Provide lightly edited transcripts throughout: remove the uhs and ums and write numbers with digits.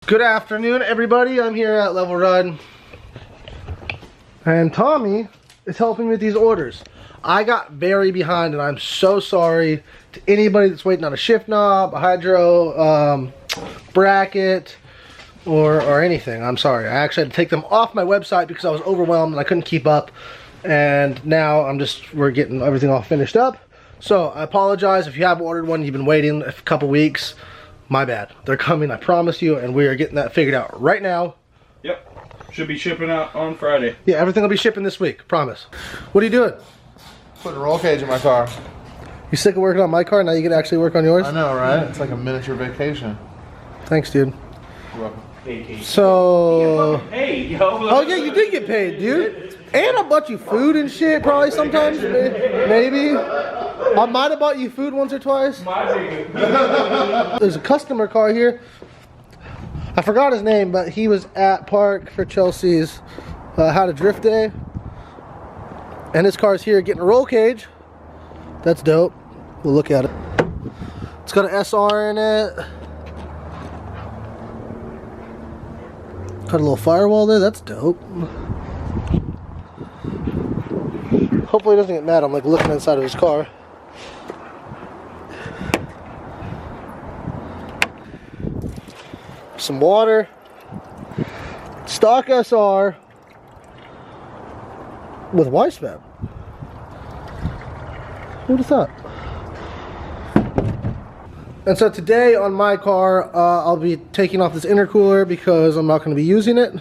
Good afternoon, everybody. I'm here at Level Run, and Tommy is helping me with these orders. I got very behind, and I'm so sorry to anybody that's waiting on a shift knob, a hydro bracket, or anything. I'm sorry. I actually had to take them off my website because I was overwhelmed and I couldn't keep up. And now we're getting everything all finished up. So I apologize if you haven't ordered one. You've been waiting a couple weeks. My bad. They're coming, I promise you, and we are getting that figured out right now. Yep. Should be shipping out on Friday. Yeah, everything will be shipping this week, promise. What are you doing? Putting a roll cage in my car. You sick of working on my car? Now you can actually work on yours? I know, right? It's like a miniature vacation. Thanks, dude. You're welcome. So... Hey, yo. Oh yeah, you did get paid, dude. And I bought you food and shit, probably sometimes, maybe. I might have bought you food once or twice. There's a customer car here. I forgot his name, but he was at Park for Chelsea's How to Drift Day. And his car's here getting a roll cage. That's dope. We'll look at it. It's got an SR in it. Got a little firewall there. That's dope. Hopefully he doesn't get mad. I'm like looking inside of his car. Some water. Stock SR with Weissman. Who would have thought? And so today on my car, I'll be taking off this intercooler because I'm not going to be using it.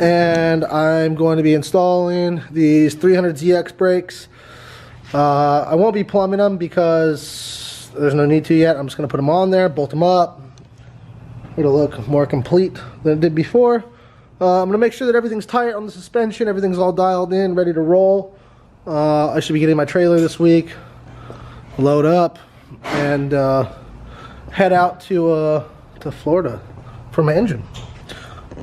And I'm going to be installing these 300ZX brakes. I won't be plumbing them because there's no need to yet. I'm just going to put them on there, bolt them up. It'll look more complete than it did before. I'm going to make sure that everything's tight on the suspension. Everything's all dialed in, ready to roll. I should be getting my trailer this week. Load up and head out to Florida for my engine.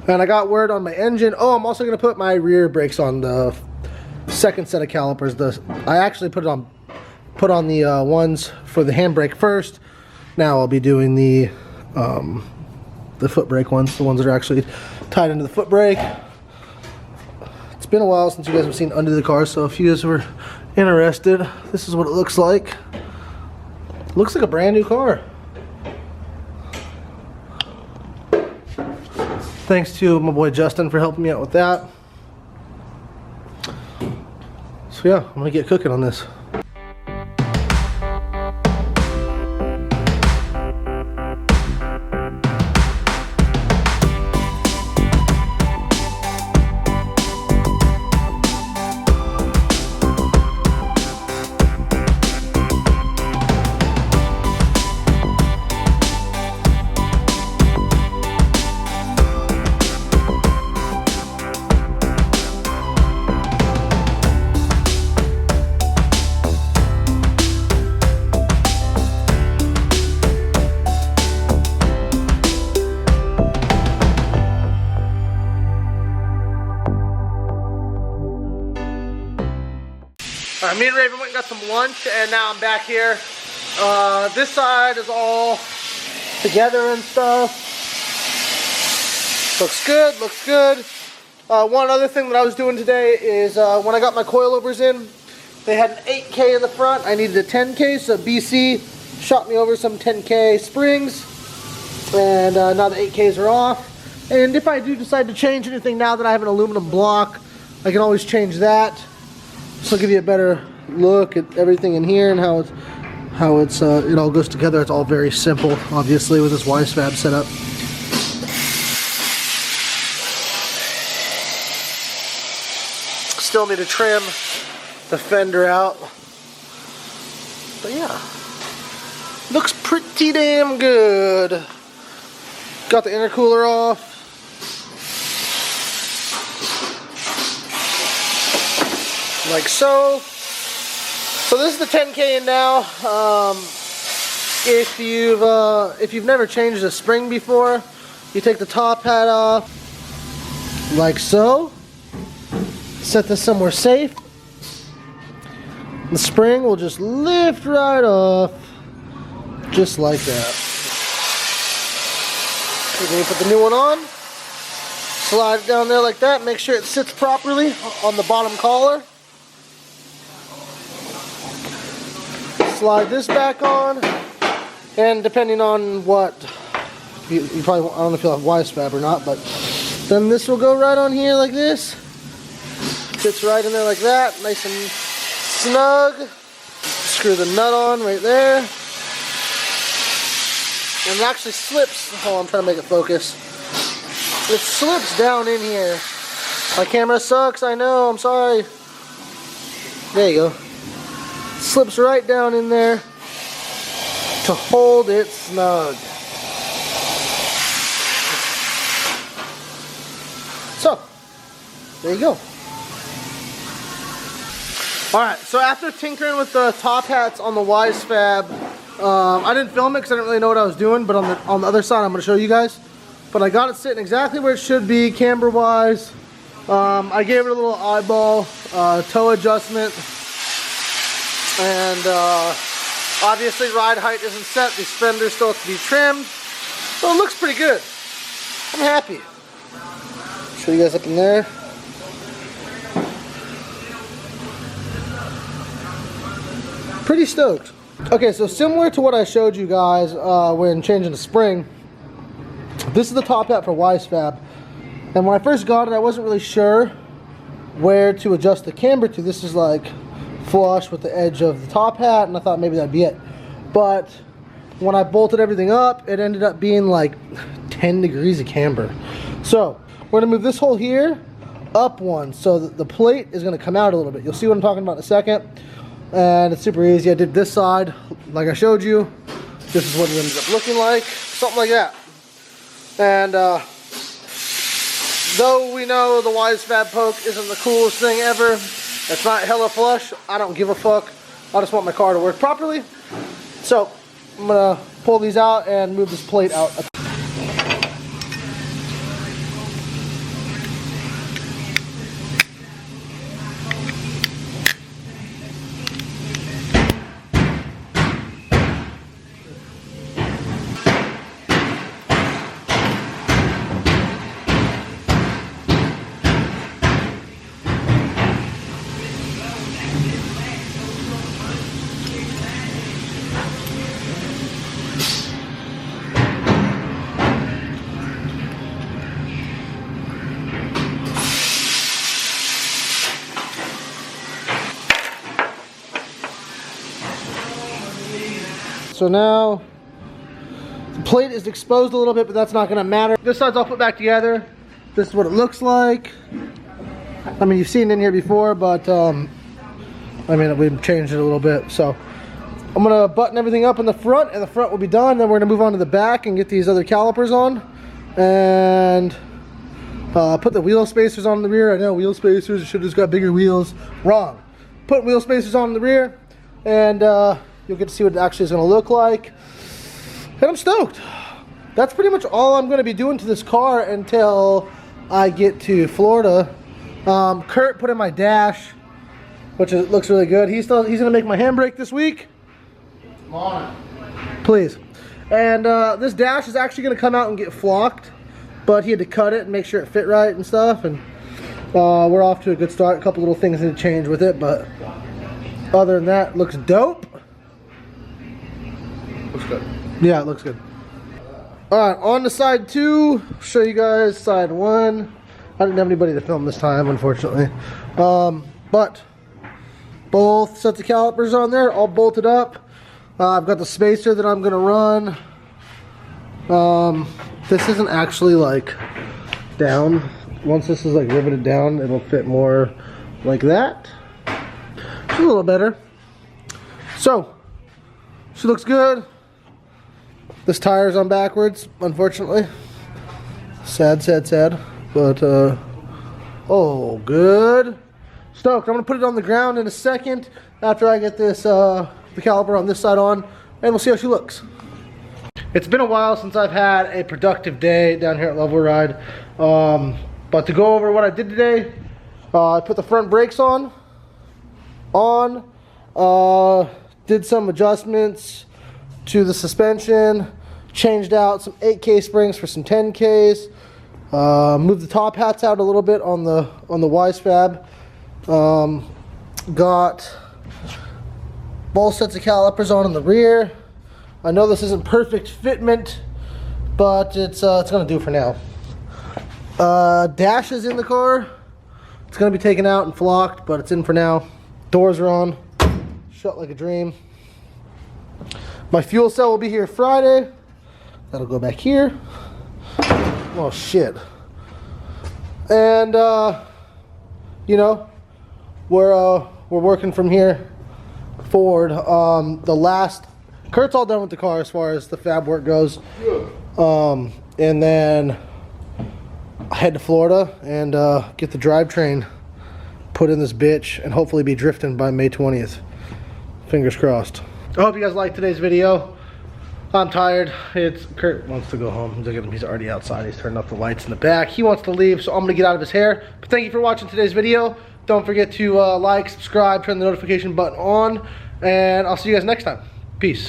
And I got word on my engine. Oh, I'm also going to put my rear brakes on the second set of calipers. I actually put on the ones for the handbrake first. Now I'll be doing the foot brake ones, the ones that are actually tied into the foot brake. It's been a while since you guys have seen under the car, so if you guys were interested, this is what it looks like. It looks like a brand new car. Thanks to my boy Justin for helping me out with that. So yeah, I'm gonna get cooking on this. Alright, me and Raven went and got some lunch, and now I'm back here. This side is all together and stuff. Looks good, looks good. One other thing that I was doing today is when I got my coilovers in, they had an 8K in the front. I needed a 10K, so BC shot me over some 10K springs. And now the 8Ks are off. And if I do decide to change anything now that I have an aluminum block, I can always change that. So I'll give you a better look at everything in here and how it all goes together. It's all very simple, obviously, with this Weissfab setup. Still need to trim the fender out, but yeah, looks pretty damn good. Got the intercooler off. Like so. So this is the 10K in now. If you've never changed a spring before, you take the top hat off, like so. Set this somewhere safe. The spring will just lift right off, just like that. Then you put the new one on, slide it down there like that, make sure it sits properly on the bottom collar. Slide this back on, and depending on what, you probably, I don't know if you'll have Y-Fab or not, but then this will go right on here like this. Fits right in there like that, nice and snug. Screw the nut on right there. And it actually slips, oh, I'm trying to make it focus. It slips down in here. My camera sucks, I know, I'm sorry. There you go. Slips right down in there to hold it snug. So, there you go. Alright, so after tinkering with the top hats on the Y-Fab, I didn't film it because I didn't really know what I was doing, but on the other side I'm going to show you guys. But I got it sitting exactly where it should be, camber wise. I gave it a little eyeball toe adjustment. And obviously ride height isn't set, these fenders still have to be trimmed. So it looks pretty good. I'm happy. Show you guys up in there. Pretty stoked. Okay, so similar to what I showed you guys when changing the spring, this is the top hat for Y-Fab. And when I first got it, I wasn't really sure where to adjust the camber to. This is like flush with the edge of the top hat, and I thought maybe that'd be it. But when I bolted everything up, it ended up being like 10 degrees of camber. So we're gonna move this hole here up one, so that the plate is gonna come out a little bit. You'll see what I'm talking about in a second. And it's super easy. I did this side like I showed you. This is what it ended up looking like, something like that. And though we know the Y-Fab poke isn't the coolest thing ever, it's not hella flush, I don't give a fuck. I just want my car to work properly. So I'm gonna pull these out and move this plate out. So now the plate is exposed a little bit, but that's not gonna matter. This side's all put back together. This is what it looks like. I mean, you've seen it in here before, but I mean, we've changed it a little bit. So I'm gonna button everything up in the front, and the front will be done. Then we're gonna move on to the back and get these other calipers on, and put the wheel spacers on the rear. I know, wheel spacers, should have just got bigger wheels. Wrong. Put wheel spacers on the rear, and you'll get to see what it actually is going to look like. And I'm stoked. That's pretty much all I'm going to be doing to this car until I get to Florida. Kurt put in my dash, which looks really good. He's going to make my handbrake this week. Come on. Please. And this dash is actually going to come out and get flocked, but he had to cut it and make sure it fit right and stuff. And we're off to a good start. A couple little things need to change with it, but other than that, looks dope. Looks good. Yeah, it looks good. Alright, on to side 2. Show you guys side 1. I didn't have anybody to film this time, unfortunately. But both sets of calipers on there, all bolted up. I've got the spacer that I'm going to run. This isn't actually like down. Once this is like riveted down, it'll fit more like that. It's a little better. So, she looks good. This tire's on backwards, unfortunately. Sad, sad, sad. But, oh, good. Stoked. I'm going to put it on the ground in a second after I get this, the caliper on this side on, and we'll see how she looks. It's been a while since I've had a productive day down here at Level Ride. But to go over what I did today, I put the front brakes on, did some adjustments to the suspension, Changed out some 8K springs for some 10Ks. Moved the top hats out a little bit on the Wisefab. Got both sets of calipers on in the rear. I know this isn't perfect fitment, but it's gonna do for now. Dash is in the car. It's gonna be taken out and flocked, but it's in for now. Doors are on, shut like a dream. My fuel cell will be here Friday. That'll go back here. Oh shit. And you know, we're working from here forward. The last Kurt's all done with the car as far as the fab work goes. And then I head to Florida and get the drivetrain put in this bitch and hopefully be drifting by May 20th. Fingers crossed. I hope you guys liked today's video. I'm tired. Kurt wants to go home. He's already outside. He's turning off the lights in the back. He wants to leave, so I'm gonna get out of his hair. But thank you for watching today's video. Don't forget to like, subscribe, turn the notification button on, and I'll see you guys next time. Peace.